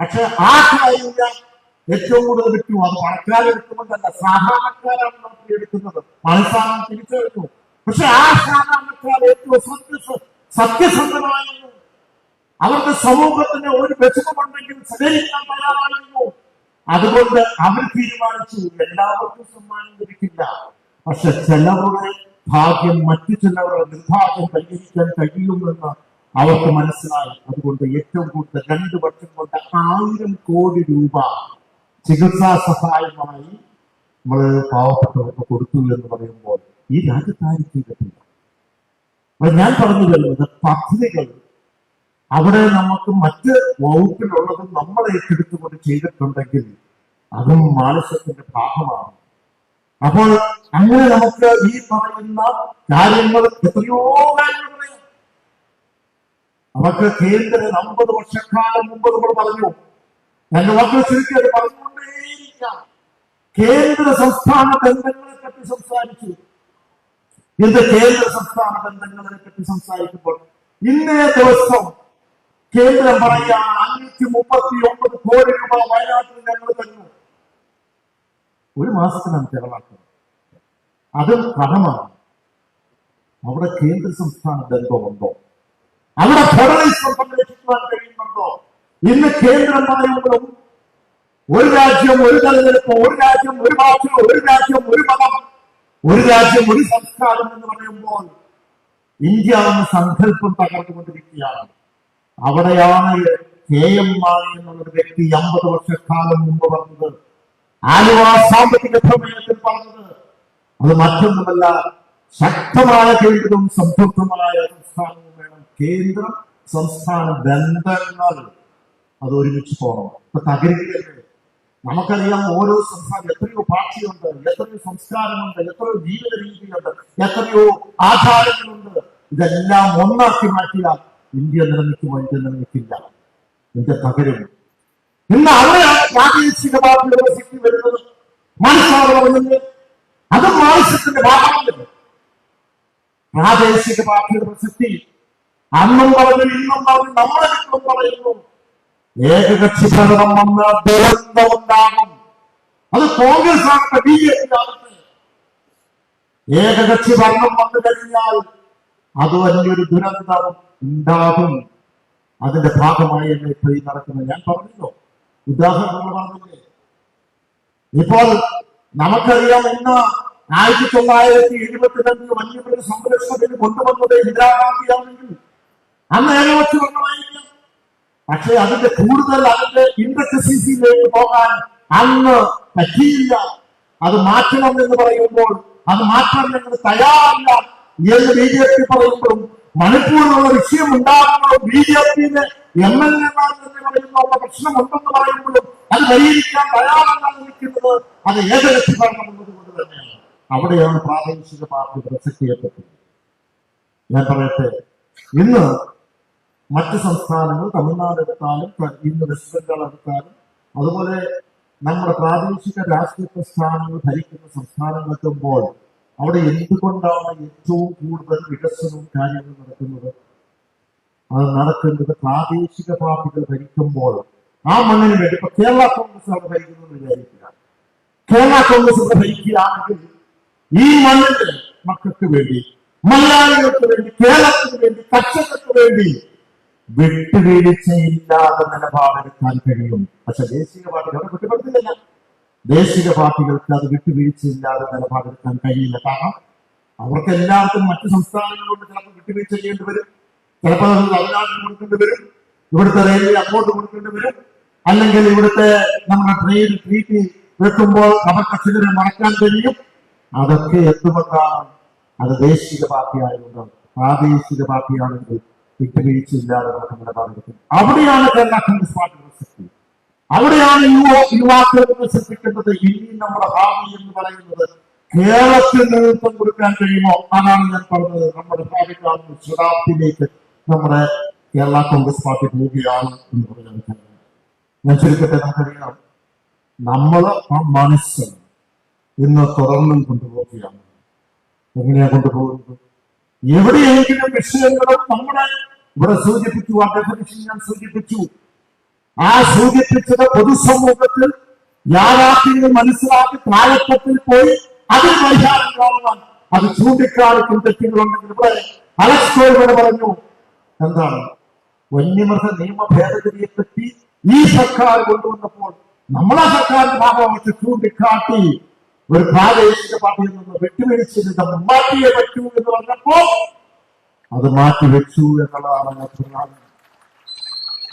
പക്ഷെ ആ കാര്യം ഏറ്റവും കൂടുതൽ വിറ്റു. അത് പണക്കാരെ എടുക്കുമ്പോഴല്ല, സാധാരണക്കാരാണ് ലോട്ടറി എടുക്കുന്നത്. പണസാധനം തിരിച്ചെടുത്തു. പക്ഷെ ആ സാധാരണക്കാർ ഏറ്റവും സത്യസന്ധമായിരുന്നു. അവർക്ക് സമൂഹത്തിന് ഒരു വിഷമമുണ്ടെങ്കിൽ സഹകരിക്കാൻ തയ്യാറായിരുന്നു. അതുകൊണ്ട് അവർ തീരുമാനിച്ചു എല്ലാവർക്കും സമ്മാനം ലഭിക്കില്ല, പക്ഷെ ചിലവരുടെ ഭാഗ്യം മറ്റു ചിലവരുടെ നിർഭാഗ്യം പരിഹരിക്കാൻ കഴിയുമെന്ന് അവർക്ക് മനസ്സിലായി. അതുകൊണ്ട് ഏറ്റവും കൂടുതൽ 2 വർഷം കൊണ്ട് 1000 കോടി രൂപ ചികിത്സാ സഹായമായി നമ്മള് പാവപ്പെട്ടവർക്ക് കൊടുത്തു എന്ന് പറയുമ്പോൾ ഈ രാജ്യത്താരും ചെയ്തിട്ടില്ല. അപ്പൊ ഞാൻ പറഞ്ഞു വരുന്നത് പദ്ധതികൾ അവിടെ നമുക്ക് മറ്റ് വകുപ്പിലുള്ളതും നമ്മൾ ഏറ്റെടുത്തുകൊണ്ട് ചെയ്തിട്ടുണ്ടെങ്കിൽ അതും മാനസത്തിന്റെ ഭാഗമാണ്. അപ്പോൾ അങ്ങനെ നമുക്ക് ഈ പറയുന്ന കാര്യങ്ങൾ എത്രയോ കാര്യങ്ങൾ പറയാം. അവർക്ക് കേന്ദ്രം 50 വർഷക്കാലം മുമ്പ് നമ്മൾ പറഞ്ഞു, എന്റെ മക്കൾ ശരിക്കും അത് പറഞ്ഞുകൊണ്ടേയിരിക്കാം. കേന്ദ്ര സംസ്ഥാന ബന്ധങ്ങളെ പറ്റി സംസാരിച്ചു. ഇത് കേന്ദ്ര സംസ്ഥാന ബന്ധങ്ങളെ പറ്റി സംസാരിക്കുമ്പോൾ ഇന്നേ ദിവസം കേന്ദ്രം പറയാൻ 539 കോടി രൂപ വയനാട്ടിൽ ഞങ്ങൾ തന്നു. ഒരു മാസത്തിനാണ് ചെലവാക്കുന്നത്. അതും കടമാണ്. അവിടെ കേന്ദ്ര സംസ്ഥാന ബന്ധമുണ്ടോ? അവിടെ ഫെഡറലിസം സംരക്ഷിക്കുവാൻ കഴിയുന്നുണ്ടോ? ഇന്ന് കേന്ദ്രം പറയുമ്പോഴും ഒരു രാജ്യം ഒരു തെരഞ്ഞെടുപ്പ്, ഒരു രാജ്യം ഒരു ഭാഷ, ഒരു രാജ്യം ഒരു മതം, ഒരു രാജ്യം ഒരു സംസ്കാരം എന്ന് പറയുമ്പോൾ ഇന്ത്യ എന്ന സങ്കല്പം തകർന്നുകൊണ്ടിരിക്കുകയാണ്. അവിടെയാണ് KM മാണി എന്നുള്ളൊരു വ്യക്തി 50 വർഷക്കാലം മുമ്പ് പറഞ്ഞത്, ആലുവ സാമ്പത്തിക പ്രമേയത്തിൽ പറഞ്ഞത്. അത് മറ്റൊന്നുമല്ല, ശക്തമായ കേന്ദ്രവും സംതൃപ്തമായ സംസ്ഥാനവും വേണം. കേന്ദ്രം സംസ്ഥാന ബന്ധങ്ങൾ അത് ഒരുമിച്ച് പോകണം. ഇപ്പൊ തകരിക്കല്ലേ, നമുക്കറിയാം ഓരോ സംസ്ഥാനം എത്രയോ ഭാഷയുണ്ട്, എത്രയോ സംസ്കാരമുണ്ട്, എത്രയോ ജീവിത രീതിയുണ്ട്, എത്രയോ ആചാരങ്ങളുണ്ട്. ഇതെല്ലാം ഒന്നാക്കി മാറ്റിയാൽ ഇന്ത്യ നിലനിൽക്കുമോ? ഇന്ത്യ നിലനിൽക്കില്ല. ഇന്ത്യ തകരും. ഇന്ന് അവിടെയാണ് പ്രാദേശിക പാർട്ടിയുടെ പ്രസക്തി വരുന്നത്. മനസ്സിലാവുന്നത് അത് മാനസികത്തിന്റെ ഭാഗമല്ല. പ്രാദേശിക പാർട്ടിയുടെ പ്രസക്തി അന്നും പറഞ്ഞു ഇന്നും പറഞ്ഞു നമ്മളെ ഇന്നും പറയുന്നു. ഏകകക്ഷി ഭരണം വന്ന ദുരന്തമുണ്ടാകും. അത് കോൺഗ്രസ് ആകട്ടെ BJP ആകട്ടെ, ഏകകക്ഷി ഭരണം വന്നു കഴിഞ്ഞാൽ അത് വലിയൊരു ദുരന്തം ഉണ്ടാകും. അതിന്റെ ഭാഗമായി എന്നെ ഇപ്പൊ ഈ നടക്കുന്നത് ഞാൻ പറഞ്ഞല്ലോ, ഉദാഹരണങ്ങൾ പറഞ്ഞില്ലേ. ഇപ്പോൾ നമുക്കറിയാം, ഇന്ന് 1972 വന്യമൃഗ സംരക്ഷണത്തിന് കൊണ്ടുവന്നത് ഇന്ദിരാഗാന്ധിയാണെങ്കിൽ അന്ന് ഏകപക്ഷ ഭരണമായിരിക്കും. പക്ഷെ അതിന്റെ കൂടുതൽ അതിന്റെ ഇൻഡസ്ട്രീസിലേക്ക് പോകാൻ അന്ന് പറ്റിയില്ല. അത് മാറ്റണം എന്ന് പറയുമ്പോൾ അത് മാറ്റാൻ ഞങ്ങൾ തയ്യാറല്ല എന്ന് BJP പറയുമ്പോഴും, മണിപ്പൂരിലുള്ള വിഷയം ഉണ്ടാകുമ്പോഴും BJPയിലെ MLA-മാർ എന്ന് പറയുന്ന പ്രശ്നമുണ്ടെന്ന് പറയുമ്പോഴും അത് പരിഹരിക്കാൻ തയ്യാറല്ലാതെ നിൽക്കുന്നത് അത് ഏകകക്ഷി ഭരണം എന്നതുകൊണ്ട് തന്നെയാണ്. അവിടെയാണ് പ്രാദേശിക പാർട്ടി പ്രസക്തിയെ പറ്റി ഞാൻ പറയട്ടെ. ഇന്ന് മറ്റ് സംസ്ഥാനങ്ങൾ, തമിഴ്നാട് എടുത്താലും ഇന്ന് വെസ്റ്റ് ബംഗാൾ എടുത്താലും, അതുപോലെ നമ്മുടെ പ്രാദേശിക രാഷ്ട്രീയ പ്രസ്ഥാനങ്ങൾ ഭരിക്കുന്ന സംസ്ഥാനങ്ങളെത്തുമ്പോൾ അവിടെ എന്തുകൊണ്ടാണ് ഏറ്റവും കൂടുതൽ വികസനവും കാര്യങ്ങളും നടക്കുന്നത്? അത് നടക്കുന്നത് പ്രാദേശിക പാർട്ടികൾ ഭരിക്കുമ്പോൾ ആ മണ്ണിന് വേണ്ടി. ഇപ്പൊ കേരള കോൺഗ്രസ് അവിടെ ഭരിക്കുന്നത് വിചാരിക്കുക. കേരള കോൺഗ്രസ് ഇവിടെ ഭരിക്കുകയാണെങ്കിൽ ഈ മണ്ണിന്റെ മക്കൾക്ക് വേണ്ടി, മലയാളികൾക്ക് വേണ്ടി, കേരളത്തിന് വേണ്ടി, കർഷകർക്ക് വേണ്ടി വിട്ടുവീഴ്ചയില്ലാതെ നിലപാടെടുക്കാൻ കഴിയും. പക്ഷെ ദേശീയ പാർട്ടികൾ അവിടെ കുറ്റപ്പെടുത്തില്ല. ദേശീയ പാർട്ടികൾക്ക് അത് വിട്ടുവീഴ്ചയില്ലാതെ നിലപാടെടുക്കാൻ കഴിയില്ല. കാരണം അവർക്ക് എല്ലാവർക്കും മറ്റു സംസ്ഥാനങ്ങളോട് ചിലപ്പോൾ വിട്ടുവീഴ്ച ചെയ്യേണ്ടി വരും. ചിലപ്പോൾ തമിഴ്നാട്ടിൽ കൊടുക്കേണ്ടി വരും, ഇവിടുത്തെ റെയിൽവേ അങ്ങോട്ട് കൊടുക്കേണ്ടി വരും, അല്ലെങ്കിൽ ഇവിടുത്തെ നമ്മുടെ ട്രേഡ് ട്രീറ്റി വെക്കുമ്പോൾ അവർ കർഷകരെ മറക്കാൻ കഴിയും. അതൊക്കെ എന്തുകൊണ്ടാണ്? അത് ദേശീയ പാർട്ടി ആയതുകൊണ്ട്. പ്രാദേശിക പാർട്ടിയാണെങ്കിൽ വിട്ടുവീഴ്ചയില്ലാതെ നമുക്ക് നിലപാടെടുക്കും. അവിടെയാണ് കേരള കോൺഗ്രസ് പാർട്ടി പ്രസക്തി. അവിടെയാണ് യുവാക്കളെ വികസിപ്പിക്കേണ്ടത്. ഇനി നമ്മുടെ ഭാവി എന്ന് പറയുന്നത് കേരളത്തിൽ നേതൃത്വം കൊടുക്കാൻ കഴിയുമോ? അതാണ് ഞാൻ പറഞ്ഞത്. നമ്മുടെ ഭാവി കാണുന്ന ശതാബ്ദിയിലേക്ക് നമ്മുടെ കേരള കോൺഗ്രസ് പാർട്ടി പോവുകയാണ് എന്ന് പറയാൻ ഞാൻ ചുരുക്കത്തെ നമുക്കറിയാം. നമ്മൾ ആ മനസ്സ് ഇന്ന് തുടർന്നും കൊണ്ടുപോവുകയാണ്. എങ്ങനെയാ കൊണ്ടുപോകുന്നത്? എവിടെയെങ്കിലും വിഷയങ്ങളും നമ്മുടെ ഇവിടെ സൂചിപ്പിച്ചു, ആ ഡെഫിനിഷൻ ഞാൻ സൂചിപ്പിച്ചു. ആ സൂചിപ്പിച്ചത് പൊതുസമൂഹത്തിൽ യാഥാർത്ഥ്യങ്ങൾ മനസ്സിലാക്കി താഴെത്തട്ടിൽ പോയി അതിന് പരിഹാരം കാണുവാൻ അത് ചൂണ്ടിക്കാണിക്കും തെറ്റുകളുണ്ടെങ്കിൽ ഇവിടെ അലക്സ് ഗോൾഡ് പറഞ്ഞു. എന്താണ് വന്യമൃഗ നിയമ ഭേദഗതിയെ പറ്റി ഈ സർക്കാർ കൊണ്ടുവന്നപ്പോൾ നമ്മളെ സർക്കാരിന്റെ ഭാഗമായിട്ട് ചൂണ്ടിക്കാട്ടി ഒരു പ്രാദേശിക പാർട്ടിയിൽ നിന്ന് വിട്ടുവീഴ്ച മാറ്റിയേ പറ്റൂ എന്ന് പറഞ്ഞപ്പോ അത് മാറ്റിവെച്ചു എന്നുള്ളതാണ് പ്രധാനം.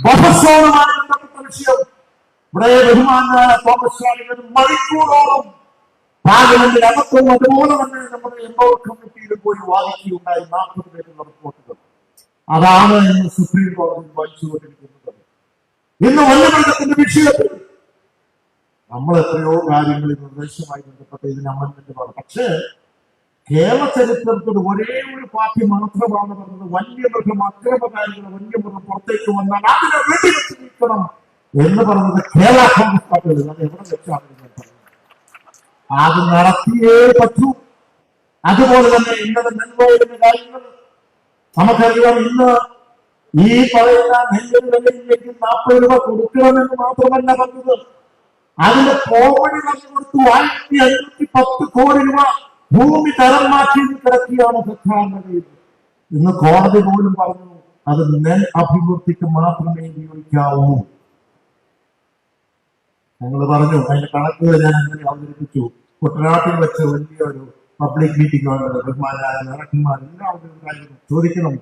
ബഹുസ്വരമായി ബന്ധപ്പെട്ട വിഷയം ഇവിടെ ബഹുമാനായ തോമസ് ചാണ്ടിയുടെ മണിക്കൂറോളം പാർലമെന്റിൽ അകത്തും അതുപോലെ തന്നെ നമ്മുടെ എംപവർ കമ്മിറ്റിയിൽ പോയി വാദിക്കുകയുണ്ടായി. 40 പേരുള്ള റിപ്പോർട്ടുകൾ. അതാണ് ഇന്ന് സുപ്രീം കോടതി വായിച്ചുകൊണ്ടിരിക്കുന്നത്. ഇന്ന് വന്യമൃഗത്തിന്റെ വിഷയത്തിൽ നമ്മൾ എത്രയോ കാര്യങ്ങൾ നിർദ്ദേശവുമായി ബന്ധപ്പെട്ട് ഇതിന് അമൻമെന്റ് പറഞ്ഞു. പക്ഷേ കേരള ചരിത്രത്തിൽ ഒരേ ഒരു പാർട്ടി മാത്രമാണ് പറഞ്ഞത് വന്യമൃഗം അക്രമകാരികൾ വന്യമൃഗം പുറത്തേക്ക് വന്നാൽ അതിനെ വെടിവെച്ച് നീക്കണം എന്ന് പറഞ്ഞത് കേരള കോൺഗ്രസ് പാർട്ടികൾ. അത് എവിടെ വെച്ചാണ് ഞാൻ പറഞ്ഞത്? അത് നടത്തിയേ പറ്റൂ. അതുപോലെ തന്നെ ഇന്നലെ നെൽവയലിന്റെ കാര്യങ്ങൾ നമുക്കറിയാം. ഇന്ന് ഈ പറയുന്ന നെല്ലിന് വിലയില്ലെങ്കിൽ 40 രൂപ കൊടുക്കണമെന്ന് മാത്രമല്ല പറഞ്ഞത്, അതിന്റെ കോമഡി വന്നു കൊടുത്തു. 1510 കോടി രൂപ ഭൂമി തരം മാറ്റി കിടക്കുകയാണ് പ്രധാനമന്ത്രി. ഇന്ന് കോടതി പോലും പറഞ്ഞു അത് നെൽ അഭിവൃദ്ധിക്ക് മാത്രമേ ഉപയോഗിക്കാവൂ. ഞങ്ങൾ പറഞ്ഞു അതിന്റെ കണക്കുകൾ ഞാൻ അങ്ങനെ അവതരിപ്പിച്ചു. കുട്ടനാട്ടിൽ വെച്ച് വലിയൊരു പബ്ലിക് മീറ്റിംഗ് ആണ്. ബഹുമാനായ നേതാക്കന്മാർ എല്ലാവരും ഉണ്ടായിരുന്നു. ചോദിക്കണം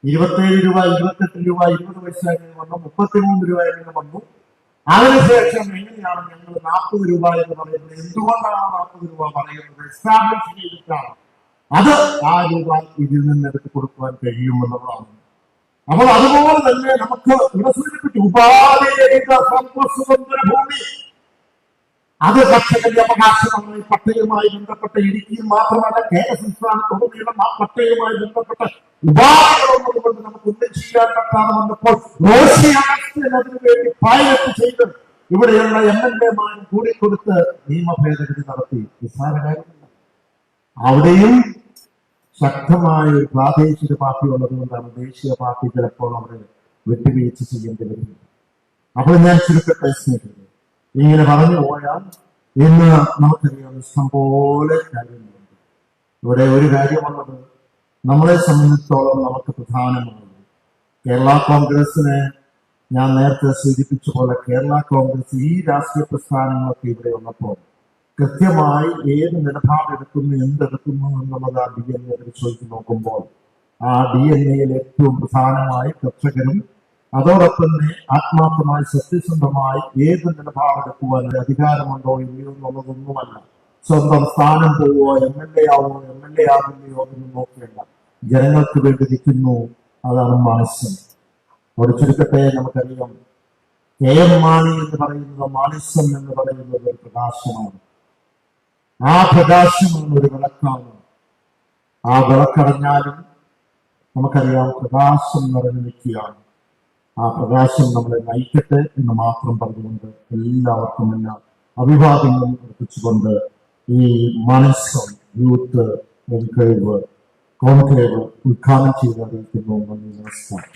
27 രൂപ 28 രൂപ 20 പൈസ എങ്ങനെ വന്നു, 33 രൂപ എങ്ങനെ വന്നു, അതിനുശേഷം എങ്ങനെയാണ് ഞങ്ങൾ 40 രൂപ എന്ന് പറയുന്നത്? എന്തുകൊണ്ടാണ് 40 രൂപ പറയുന്നത്? എസ്റ്റാബ്ലിഷ് ചെയ്തിട്ടാണ് അത് ആ രൂപ ഇതിൽ നിന്ന് എടുത്ത് കൊടുക്കുവാൻ കഴിയുമെന്നുള്ളതാണ്. അപ്പോൾ അതുപോലെ തന്നെ നമുക്ക് ഇവിടെ സൂചിപ്പിച്ചു ഉപാധിരഹിത സമ്പദ്സുതന്ത്ര ഭൂമി, അത് കർഷകന്റെ അവകാശമാണ്. പട്ടയവുമായി ബന്ധപ്പെട്ട ഇടുക്കിയിൽ മാത്രമല്ല കേരള സംസ്ഥാനത്തുടനീളം ആ പട്ടയവുമായി ബന്ധപ്പെട്ട ഉപാധികളൊന്നുകൊണ്ട് നമുക്ക് ഒന്നും ചെയ്യാൻ പറ്റാതെ വന്നപ്പോൾ അതിനു വേണ്ടി പൈലറ്റ് ചെയ്ത് ഇവിടെയുള്ള MLA-മാരും കൂടിക്കൊടുത്ത് നിയമ ഭേദഗതി നടത്തി. നിസ്സാര കാര്യമില്ല. അവിടെയും ശക്തമായ ഒരു പ്രാദേശിക പാർട്ടി ഉള്ളതുകൊണ്ടാണ് ദേശീയ പാർട്ടി ചിലപ്പോൾ അവരെ വിട്ടുവീഴ്ച ചെയ്യേണ്ടി വരുന്നത്. അപ്പോൾ ഞാൻ ചുരുക്കട്ടെ സ്നേഹിക്കുന്നത്, ഇങ്ങനെ പറഞ്ഞു പോയാൽ ഇന്ന് നമുക്കറിയാം ഇഷ്ടംപോലെ കാര്യങ്ങളുണ്ട്. ഇവിടെ ഒരു കാര്യമുള്ളത് നമ്മളെ സംബന്ധിച്ചിടത്തോളം നമുക്ക് പ്രധാനമാണ്. കേരള കോൺഗ്രസിനെ ഞാൻ നേരത്തെ സൂചിപ്പിച്ച പോലെ കേരള കോൺഗ്രസ് ഈ രാഷ്ട്രീയ പ്രസ്ഥാനങ്ങളൊക്കെ ഇവിടെ വന്നപ്പോൾ കൃത്യമായി ഏത് നിലപാടെടുക്കുന്നു എന്തെടുക്കുന്നു എന്നുള്ളത് ആ DNA പരിശോധിച്ച് നോക്കുമ്പോൾ ആ DNA-യിൽ ഏറ്റവും പ്രധാനമായി കർഷകരും അതോടൊപ്പം തന്നെ ആത്മാർത്ഥമായി സത്യസന്ധമായി ഏത് നിലപാടെടുക്കുവാൻ അധികാരമുണ്ടോ ഇല്ലയോ എന്നുള്ളതൊന്നുമല്ല. സ്വന്തം സ്ഥാനം പോവോ MLA ആവോ MLA ആകുന്നയോ എന്ന് നോക്കേണ്ട, ജനങ്ങൾക്ക് വേണ്ടി നിൽക്കുന്നു. അതാണ് മാണിസ്യം. അവിടെ ചുരുക്കട്ടെ നമുക്കറിയാം KM മാണി എന്ന് പറയുന്നത്, മാണിസ്യം എന്ന് പറയുന്നത് ഒരു പ്രകാശമാണ്. ആ പ്രകാശമാണ് ഒരു വിളക്കാണ്. ആ വിളക്കടഞ്ഞാലും നമുക്കറിയാം പ്രകാശം നിറഞ്ഞു നിൽക്കുകയാണ്. ആ പ്രകാശം നമ്മളെ നയിക്കട്ടെ എന്ന് മാത്രം പറഞ്ഞുകൊണ്ട് എല്ലാവർക്കും എല്ലാ അഭിവാദ്യങ്ങളും അർപ്പിച്ചുകൊണ്ട് ഈ മാണിസ്യം യൂത്ത് കോൺക്ലേവ് ഉദ്ഘാടനം ചെയ്ത് അറിയിക്കുന്നു. നന്ദി, നമസ്കാരം.